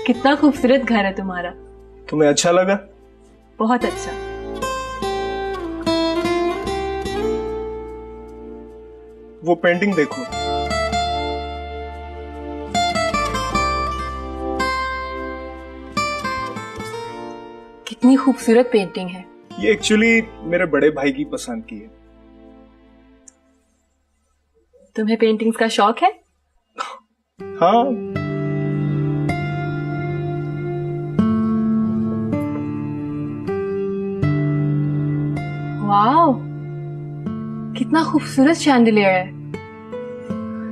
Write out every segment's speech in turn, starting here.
कितना खूबसूरत घर है तुम्हारा। तुम्हें अच्छा लगा? बहुत अच्छा। वो पेंटिंग देखो। कितनी खूबसूरत पेंटिंग है। ये एक्चुअली मेरे बड़े भाई की पसंद की है। तुम्हें पेंटिंग्स का शौक है? हाँ। वाओ, कितना खूबसूरत शैंडिलियर है।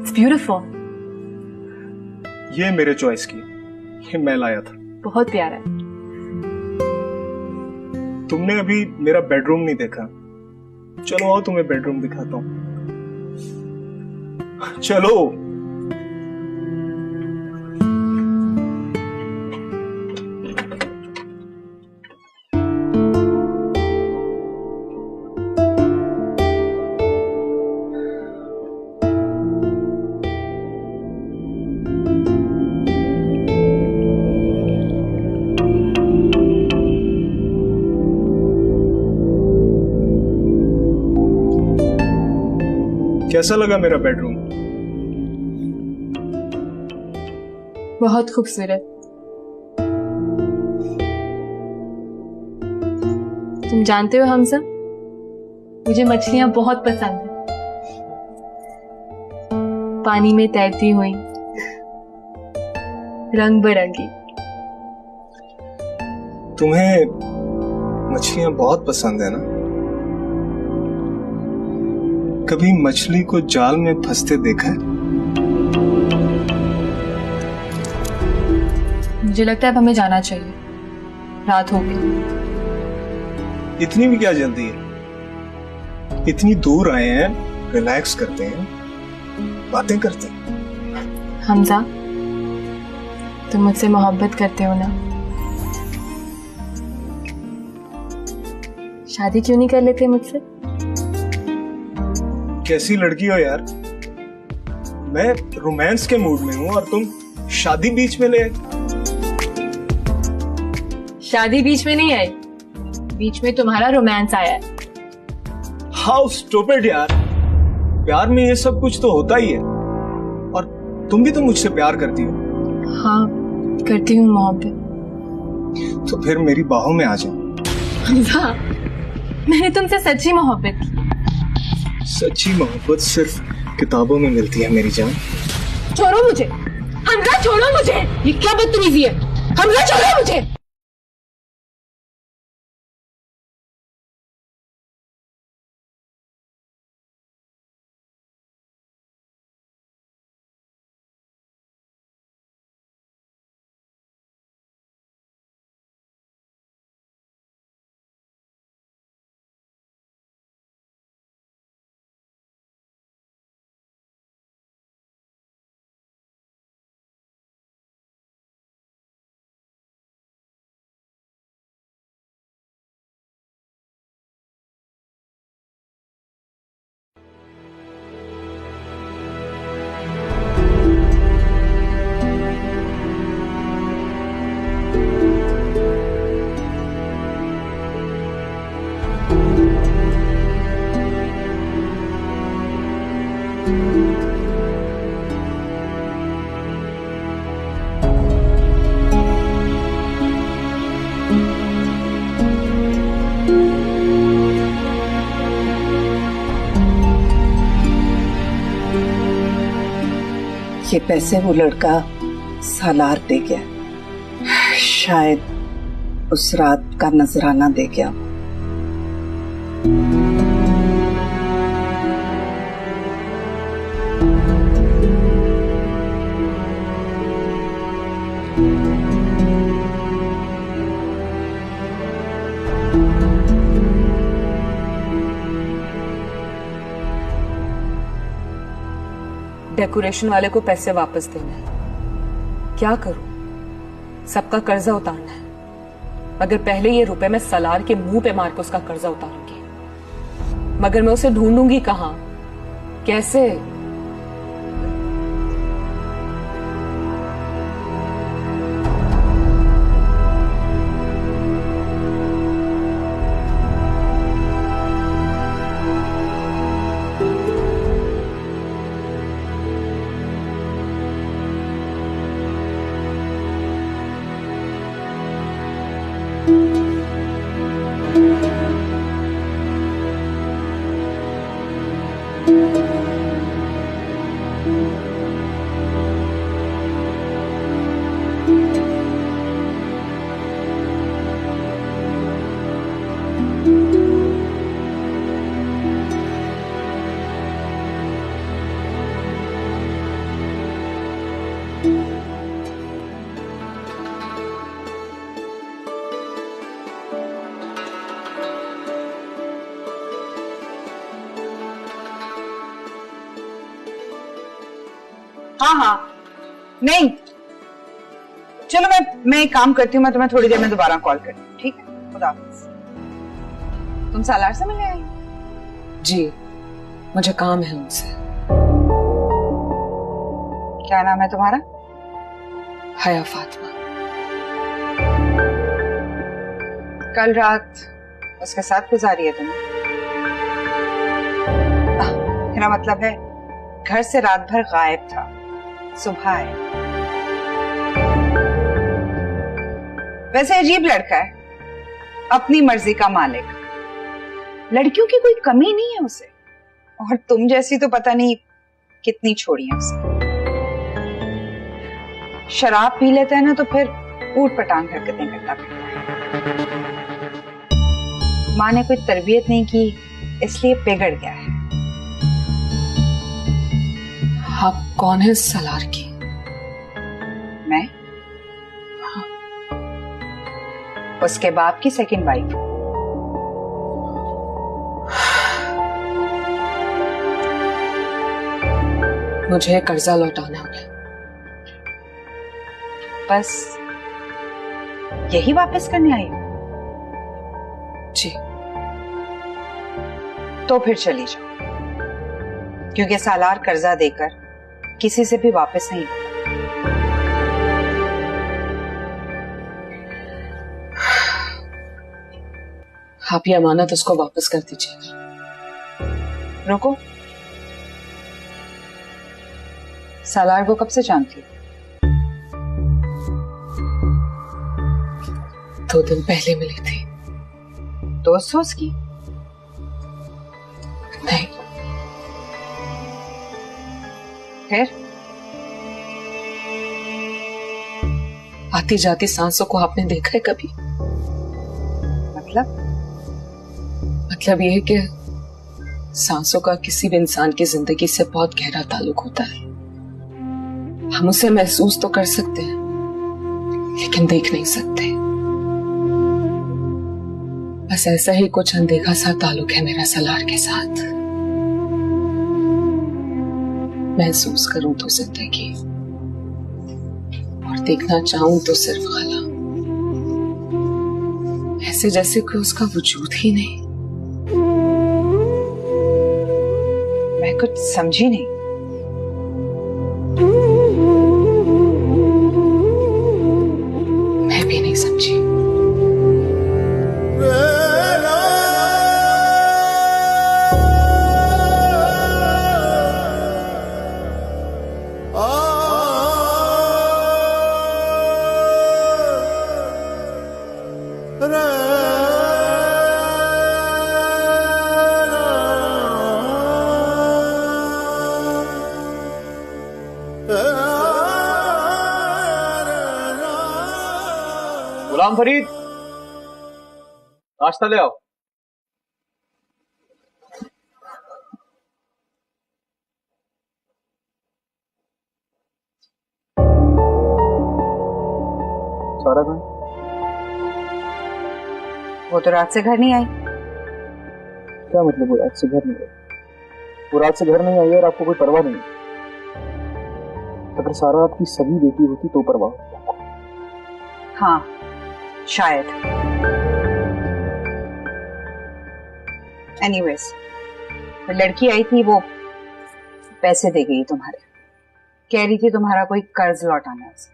It's beautiful. ये मेरे चॉइस की, ये मैं लाया था। बहुत प्यारा है। तुमने अभी मेरा बेडरूम नहीं देखा। चलो आओ, तुम्हें बेडरूम दिखाता हूँ। चलो। कैसा लगा मेरा बेडरूम? बहुत खूबसूरत। तुम जानते हो हमजा, मुझे मछलियां बहुत पसंद है। पानी में तैरती हुई, रंग बिरंगी। तुम्हें मछलियां बहुत पसंद है ना? कभी मछली को जाल में फंसते देखा है? मुझे लगता है अब हमें जाना चाहिए, रात हो गई। इतनी भी क्या जल्दी है? इतनी दूर आए हैं, रिलैक्स करते हैं, बातें करते हैं। हमजा, तुम मुझसे मोहब्बत करते हो ना? शादी क्यों नहीं कर लेते मुझसे? कैसी लड़की हो यार। मैं रोमांस के मूड में हूं और तुम शादी बीच में ले आई। शादी बीच में नहीं आई, बीच में तुम्हारा रोमांस आया है। हाउ स्टूपिड यार। प्यार में ये सब कुछ तो होता ही है, और तुम भी तो मुझसे प्यार करती हो। हाँ, करती हूँ मोहब्बत। तो फिर मेरी बाहों में आ जाओ। हमजा, मैंने तुमसे सच्ची मोहब्बत की। सच्ची मोहब्बत सिर्फ किताबों में मिलती है मेरी जान। छोड़ो मुझे हमजा, छोड़ो मुझे। ये क्या बदतमीजी है? हमजा, छोड़ो मुझे। ये पैसे वो लड़का सालार दे गया। शायद उस रात का नजराना दे गया। डेकोरेशन वाले को पैसे वापस देने हैं। क्या करूं? सबका कर्जा उतारना है, मगर पहले ये रुपए मैं सलार के मुंह पे मार के उसका कर्जा उतारूंगी। मगर मैं उसे ढूंढूंगी कहां, कैसे? हाँ हाँ, नहीं चलो मैं एक काम करती हूँ, मैं तुम्हें थोड़ी देर में दोबारा कॉल करती हूँ, ठीक है? खुदा हाफिज। तुम सालार से मिलने आई? जी, मुझे काम है उनसे। क्या नाम है तुम्हारा? हया फातिमा। कल रात उसके साथ गुजारी है तुमने? मेरा मतलब है घर से रात भर गायब था, सुबह आए। वैसे अजीब लड़का है, अपनी मर्जी का मालिक, लड़कियों की कोई कमी नहीं है उसे, और तुम जैसी तो पता नहीं कितनी छोड़ी है उसे। शराब पी लेता है ना तो फिर ऊट पटांग हरकतें करता फिरता है। माँ ने कोई तरबियत नहीं की, इसलिए बिगड़ गया है। आप कौन है सलार की? मैं? हाँ। उसके बाप की सेकंड वाइफ। मुझे कर्जा लौटाना है। बस यही वापस करने आई हो? जी। तो फिर चली जाओ, क्योंकि सालार कर्जा देकर किसी से भी वापस नहीं होता। आप ये अमानत उसको वापस कर दीजिए। रुको, सालार को कब से जानती हो? 2 दिन पहले मिली थी। दोस्त हो उसकी? नहीं। फिर? आती जाती सांसों को आपने देखा है कभी? मतलब ये है कि सांसों का किसी भी इंसान की जिंदगी से बहुत गहरा ताल्लुक होता है। हम उसे महसूस तो कर सकते हैं, लेकिन देख नहीं सकते। बस ऐसा ही कुछ अनदेखा सा ताल्लुक है मेरा सलार के साथ। महसूस करूं तो जिंदगी, और देखना चाहूं तो सिर्फ खला। ऐसे जैसे कोई उसका वजूद ही नहीं। मैं कुछ समझी नहीं। मैं भी नहीं समझी। गुलाम फरीद, नाश्ता ले आओ। सारा कहाँ? वो तो रात से घर नहीं आई। क्या मतलब वो रात से घर नहीं आई? वो रात से घर नहीं आई और आपको कोई परवाह नहीं? अगर सारा आपकी सभी बेटी होती तो परवाह होती आपको। हाँ शायद। एनीवेज, लड़की आई थी, वो पैसे दे गई तुम्हारे। कह रही थी तुम्हारा कोई कर्ज लौटाना है उसे।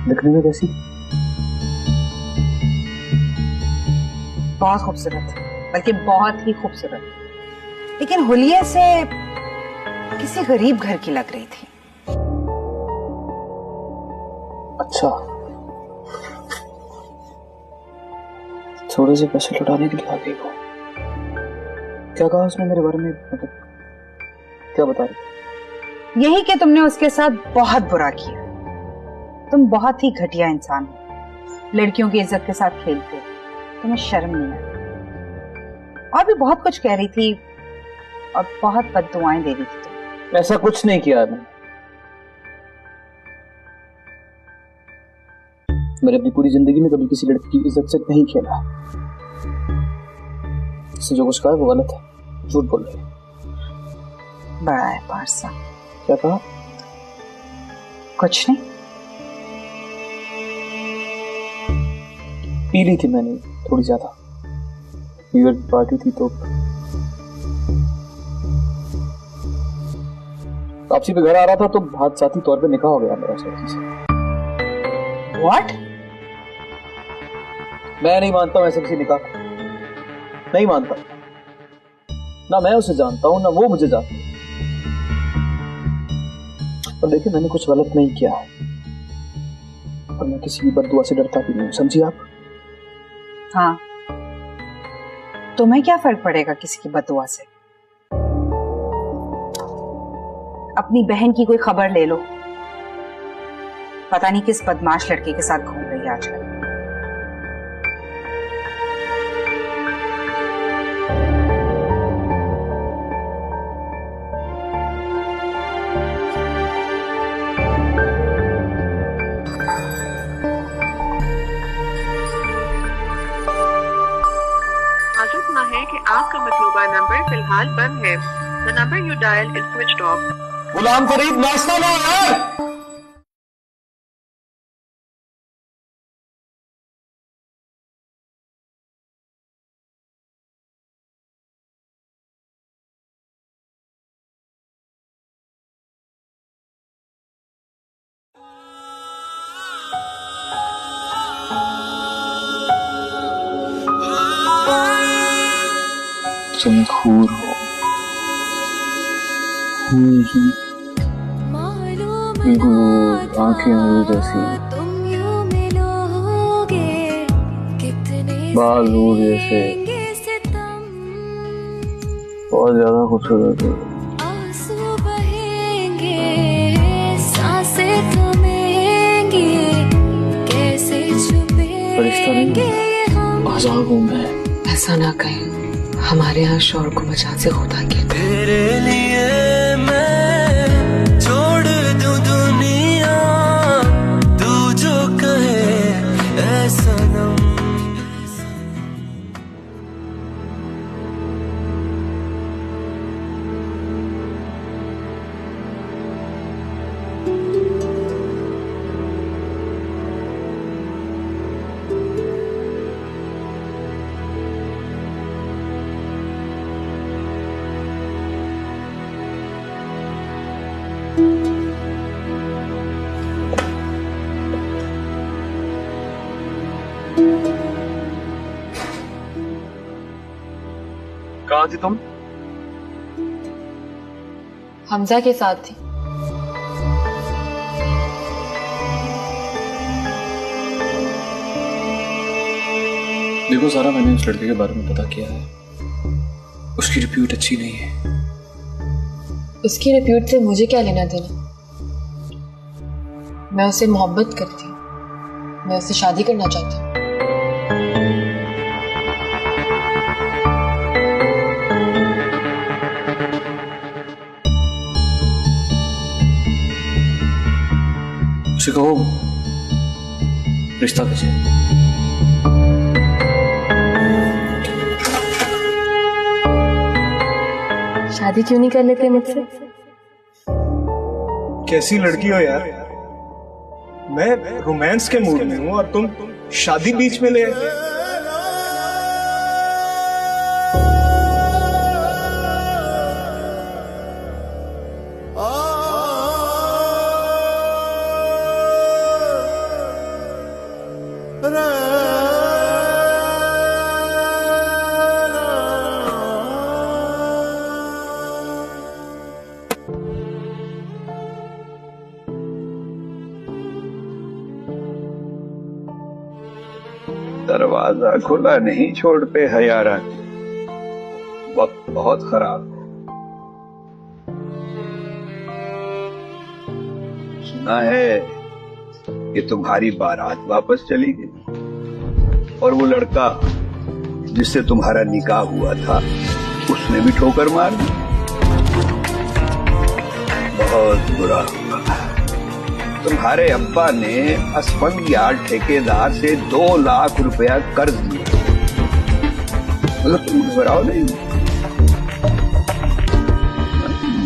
दिखने में कैसी? बहुत खूबसूरत, बल्कि बहुत ही खूबसूरत, लेकिन हुलिये से किसी गरीब घर की लग रही थी। अच्छा, थोड़े से पैसे लौटाने के लिए आ गई वो। क्या कहा उसने मेरे बारे में, मतलब क्या बता रही? यही कि तुमने उसके साथ बहुत बुरा किया। तुम बहुत ही घटिया इंसान हो, लड़कियों की इज्जत के साथ खेलते हो, तुम्हें शर्म नहीं आती। और भी बहुत कुछ कह रही थी और बहुत बद्दुआएं दे रही थी तुम। ऐसा कुछ नहीं किया मैंने अपनी पूरी जिंदगी में कभी किसी लड़की की इज्जत से नहीं खेला। इससे जो कुछ कहा है वो गलत है, झूठ बोल रही है। बड़ा है पारसा। क्या कहा? कुछ नहीं। पी ली थी मैंने थोड़ी ज्यादा, न्यू ईयर की पार्टी थी तो वापसी पे घर आ रहा था तो हादसाती तौर पे निकाह हो गया मेरा लड़की से। What? मैं नहीं मानता हूं ऐसे किसी निकाह को, नहीं मानता। ना मैं उसे जानता हूं ना वो मुझे जानती है। और देखिए, मैंने कुछ गलत नहीं किया है और मैं किसी की बद्दुआ से डरता भी नहीं, समझिए आप। हाँ, तुम्हें क्या फर्क पड़ेगा किसी की बददुआ से? अपनी बहन की कोई खबर ले लो, पता नहीं किस बदमाश लड़के के साथ घूम रही है आजकल। इतना है कि आपका मतलूबा नंबर फिलहाल बंद है। The number you dial is switched off. Ghulam Farid, नाश्ता लो यार। तुम खूर हो, बिल्कुल आंखें हो जैसी, बाल हो जैसे, बहुत ज्यादा खूबसूरत हो। फरिश्ता नहीं, आजाद हूँ मैं। ऐसा ना कहें, हमारे यहाँ शोर को मचान से खुदा के तेरे लिए मैं छोड़ दूं दुनिया, तू जो कहे ऐसा सनम। कहाँ थी तुम? हमजा के साथ थी। देखो सारा, मैंने उस लड़के के बारे में पता किया है, उसकी रिप्यूट अच्छी नहीं है। उसकी रिप्यूट से मुझे क्या लेना देना? मैं उससे मोहब्बत करती हूँ, मैं उससे शादी करना चाहती हूँ। उसे कहो रिश्ता कीजिए। शादी क्यों नहीं कर लेते मुझसे? कैसी लड़की हो यार, मैं रोमांस के मूड में हूँ और तुम शादी बीच में ले आए। दरवाजा खुला नहीं छोड़ते हयारा, वक्त बहुत खराब है। सुना है कि तुम्हारी बारात वापस चली गई और वो लड़का जिससे तुम्हारा निकाह हुआ था उसने भी ठोकर मार दी। बहुत बुरा हुआ। तुम्हारे अब्बा ने असफंदियार ठेकेदार से 2 लाख रुपया कर्ज लिया, मतलब तुम घबराओ नहीं,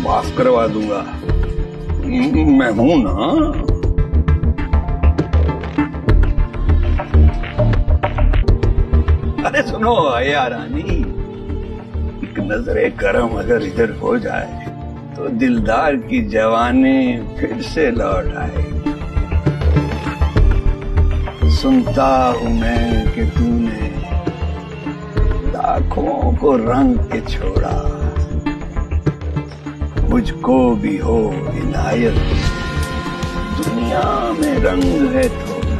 माफ करवा दूंगा, मैं हूं ना। अरे सुनो आया रानी, एक नजरे करम अगर इधर हो जाए तो दिलदार की जवानी फिर से लौट आए। सुनता हूं मैं कि तूने लाखों को रंग के छोड़ा, मुझको भी हो इनायत, दुनिया में रंग है थोड़ा।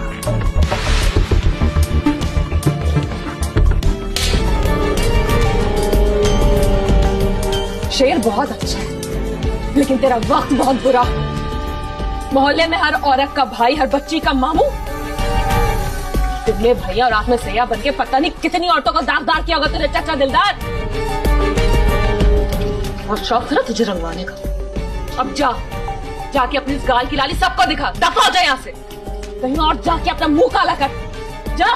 शेर बहुत अच्छा है, लेकिन तेरा वक्त बहुत बुरा। मोहल्ले में हर औरत का भाई, हर बच्ची का मामू, तुमने भैया और आंख में सैया बन के पता नहीं कितनी औरतों को दागदार किया होगा तेरे चाचा दिलदार। और शौक था ना तुझे रंगवाने का। अब जाके अपनी इस गाल की लाली सबको दिखा, दफा हो जाए यहाँ से, कहीं और जाके अपना मुंह काला कर जा।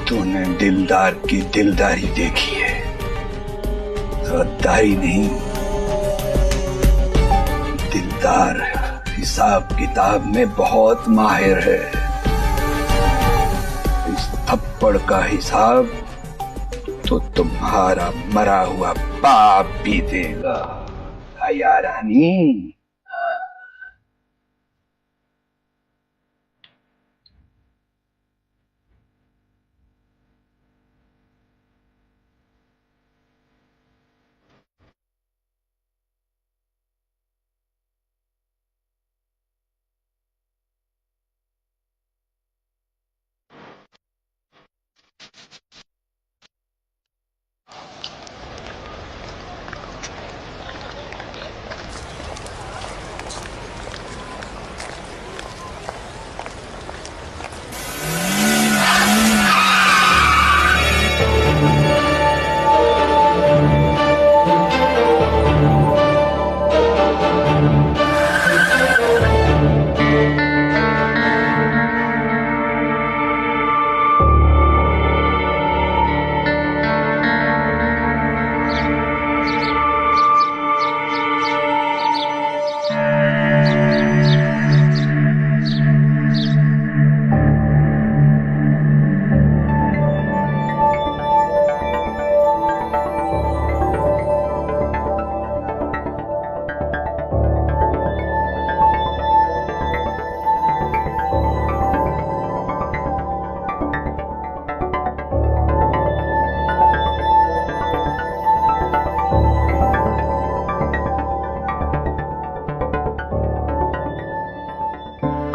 तूने दिलदार की दिलदारी देखी है, गद्दारी नहीं। दिलदार हिसाब किताब में बहुत माहिर है। इस थप्पड़ का हिसाब तो तुम्हारा मरा हुआ बाप भी देगा आया रानी।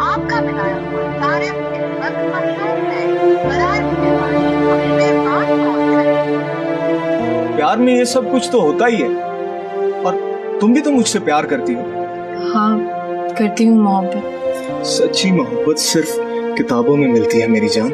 आपका मिलाया हुआ तारिफ इस वक्त मशरूम है। बरार मेहरबानी कुछ देर बाद कॉल करें। प्यार में ये सब कुछ तो होता ही है, और तुम भी तो मुझसे प्यार करती हो। हाँ करती हूँ मोहब्बत। सच्ची मोहब्बत सिर्फ किताबों में मिलती है मेरी जान।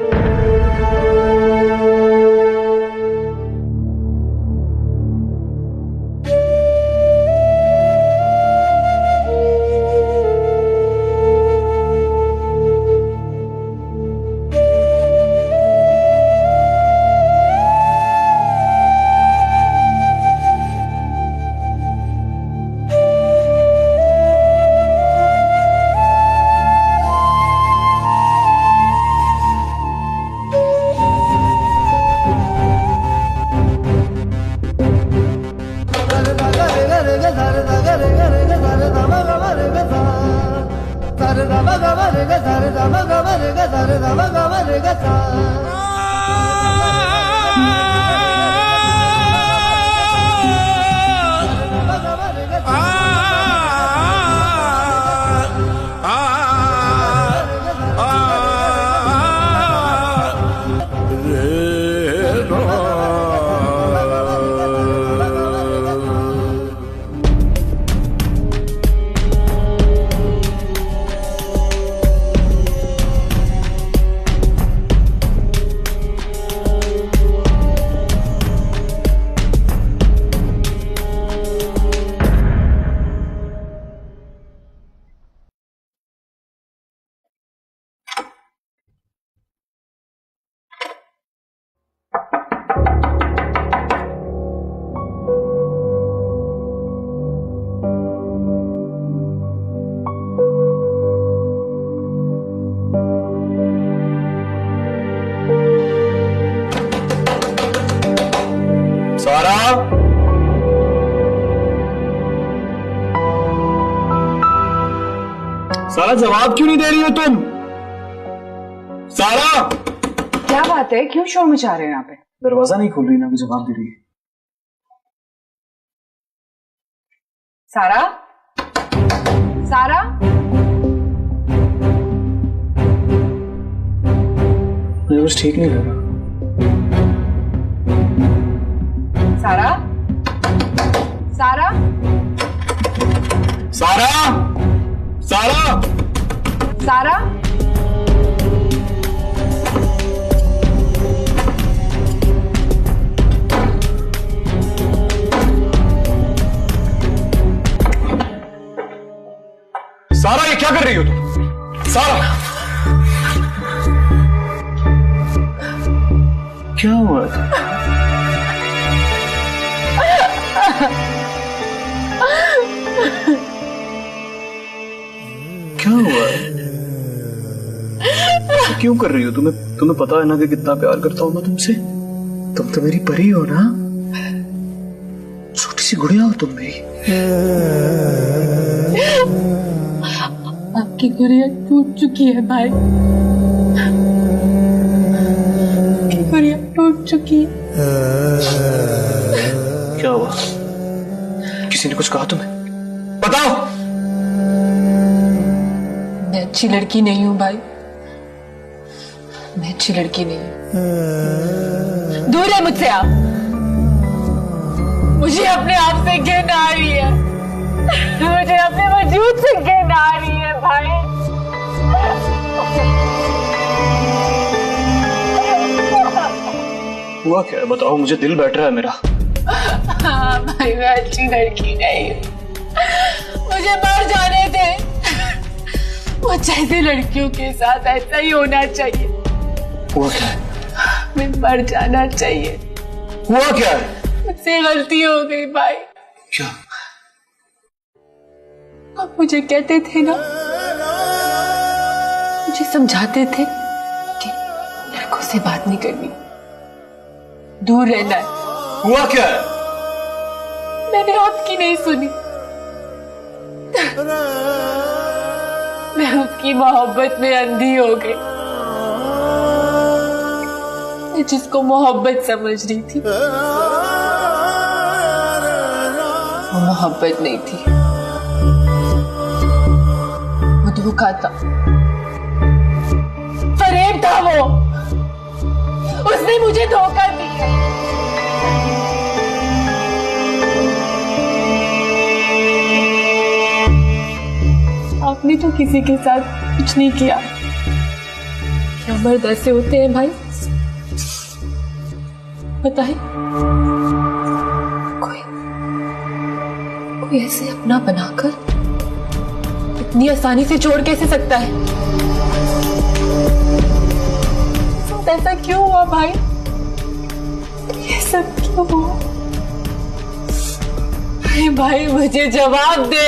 सारा जवाब क्यों नहीं दे रही हो तुम? सारा, क्या बात है, क्यों शोर मचा रहे हो यहाँ पे? दरवाजा नहीं खोल रही ना, मुझे जवाब दे रही है। सारा, सारा, मुझे कुछ ठीक नहीं लगा। सारा, सारा, सारा, सारा, सारा, सारा, ये क्या कर रही हो तुम? सारा, क्या हुआ? क्या हुआ? क्यों कर रही हो? तुम्हें पता है ना कि कितना प्यार करता हूं मैं तुमसे। तुम तो मेरी परी हो ना, छोटी सी गुड़िया हो तुम मेरी। आपकी गुड़िया टूट चुकी है भाई, आपकी गुड़िया टूट चुकी है। क्या हुआ? किसी ने कुछ कहा तुम्हें? बताओ। मैं अच्छी लड़की नहीं हूं भाई, मैं अच्छी लड़की नहीं हूं। दूर है मुझसे आप। मुझे अपने आप से घिन आ रही है, मुझे अपने वजूद से घिन आ रही है भाई। हुआ क्या है बताओ मुझे, दिल बैठ रहा है मेरा। हाँ भाई, मैं अच्छी लड़की नहीं हूं, मुझे मर जाने दे। वो जैसे लड़कियों के साथ ऐसा ही होना चाहिए। हुआ क्या है? मैं मर जाना चाहिए। हुआ क्या है? मुझसे गलती हो गई भाई। क्या? आप मुझे कहते थे ना, मुझे समझाते थे कि लड़कों से बात नहीं करनी, दूर रहना है। हुआ क्या है? मैंने आपकी नहीं सुनी। मैं उसकी मोहब्बत में अंधी हो गई। मैं जिसको मोहब्बत समझ रही थी वो मोहब्बत नहीं थी, वो धोखा था, फरेब था। वो उसने मुझे धोखा दिया। आपने तो किसी के साथ कुछ नहीं किया। क्या मर्द ऐसे होते हैं भाई? बताए, कोई ऐसे अपना बनाकर इतनी आसानी से छोड़ कैसे सकता है? ऐसा क्यों हुआ भाई? ये सब क्यों हुआ? अरे भाई, मुझे जवाब दे।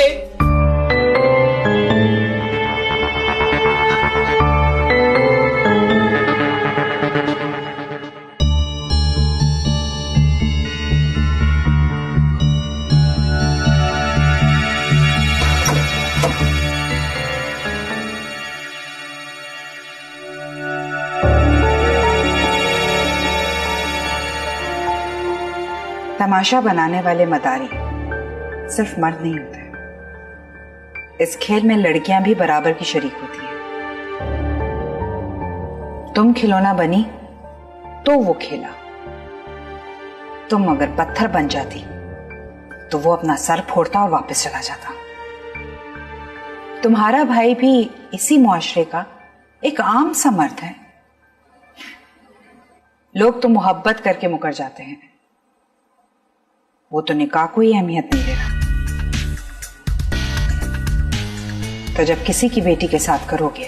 तमाशा बनाने वाले मदारी सिर्फ मर्द नहीं होते। इस खेल में लड़कियां भी बराबर की शरीक होती हैं। तुम खिलौना बनी तो वो खेला, तुम अगर पत्थर बन जाती तो वो अपना सर फोड़ता और वापस चला जाता। तुम्हारा भाई भी इसी मुआशरे का एक आम सा मर्द है। लोग तो मोहब्बत करके मुकर जाते हैं, वो तो निकाह को ही अहमियत नहीं दे रहा। तो जब किसी की बेटी के साथ करोगे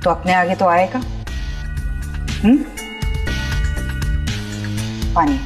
तो अपने आगे तो आएगा। पानी।